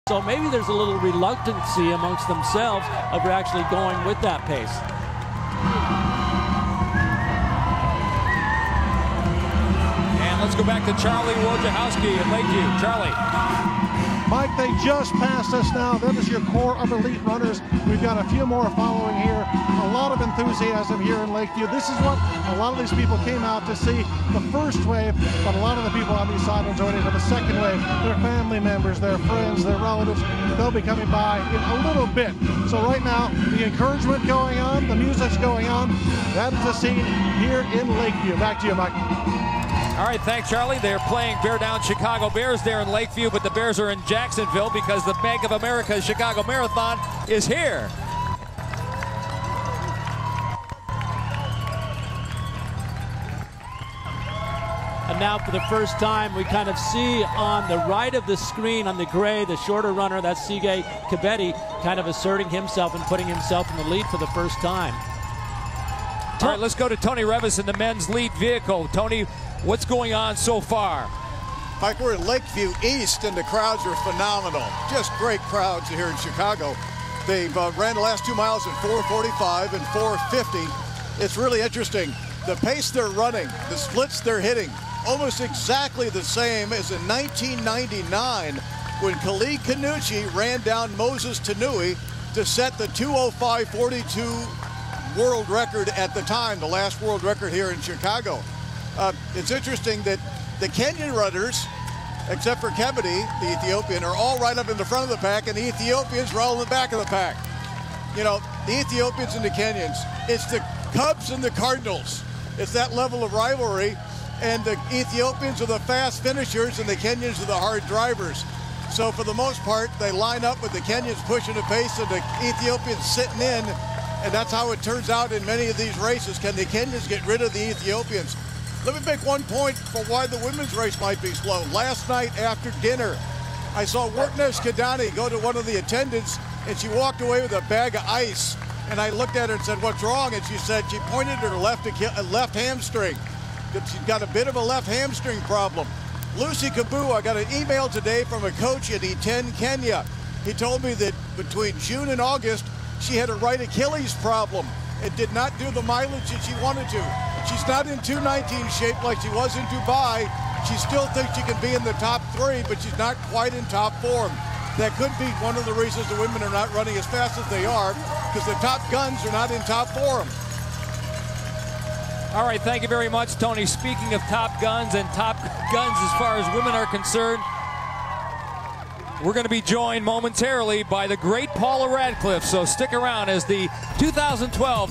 So maybe there's a little reluctancy amongst themselves of actually going with that pace. And let's go back to Charlie Wojciechowski in Lakeview. Charlie. Mike, they just passed us now. That is your core of elite runners. We've got a few more following here. A lot of enthusiasm here in Lakeview. This is what a lot of these people came out to see the first wave, but a lot of the people on these sidelines joining for the second wave. Their family members, their friends, their relatives, they'll be coming by in a little bit. So right now, the encouragement going on, the music's going on. That is the scene here in Lakeview. Back to you, Mike. All right, thanks, Charlie. They're playing Bear Down Chicago Bears there in Lakeview, but the Bears are in Jacksonville because the Bank of America Chicago Marathon is here. And now for the first time, we kind of see on the right of the screen on the gray, the shorter runner, that's Sige Kebede, kind of asserting himself and putting himself in the lead for the first time. All right, let's go to Tony Revis in the men's lead vehicle. Tony, what's going on so far? Mike, we're in Lakeview East, and the crowds are phenomenal. Just great crowds here in Chicago. They've ran the last 2 miles in 4:45 and 4:50. It's really interesting. The pace they're running, the splits they're hitting, almost exactly the same as in 1999 when Khalid Kanuchi ran down Moses Tanui to set the 2:05.42 world record at the time, the last world record here in Chicago. It's interesting that the Kenyan runners, except for Kebede, the Ethiopian, are all right up in the front of the pack, and the Ethiopians are all in the back of the pack. You know, the Ethiopians and the Kenyans, it's the Cubs and the Cardinals. It's that level of rivalry, and the Ethiopians are the fast finishers, and the Kenyans are the hard drivers. So for the most part, they line up with the Kenyans pushing the pace and the Ethiopians sitting in, and that's how it turns out in many of these races. Can the Kenyans get rid of the Ethiopians? Let me make one point for why the women's race might be slow. Last night after dinner, I saw Workness Kadani go to one of the attendants, and she walked away with a bag of ice. And I looked at her and said, "What's wrong?" And she said she pointed at her left hamstring. That she's got a bit of a left hamstring problem. Lucy Kabu, I got an email today from a coach at E10 Kenya. He told me that between June and August, she had a right Achilles problem and did not do the mileage that she wanted to. She's not in 2:19 shape like she was in Dubai. She still thinks she can be in the top 3, but she's not quite in top form. That could be one of the reasons the women are not running as fast as they are, because the top guns are not in top form. All right, thank you very much, Tony. Speaking of top guns and top guns as far as women are concerned, we're going to be joined momentarily by the great Paula Radcliffe. So stick around as the 2012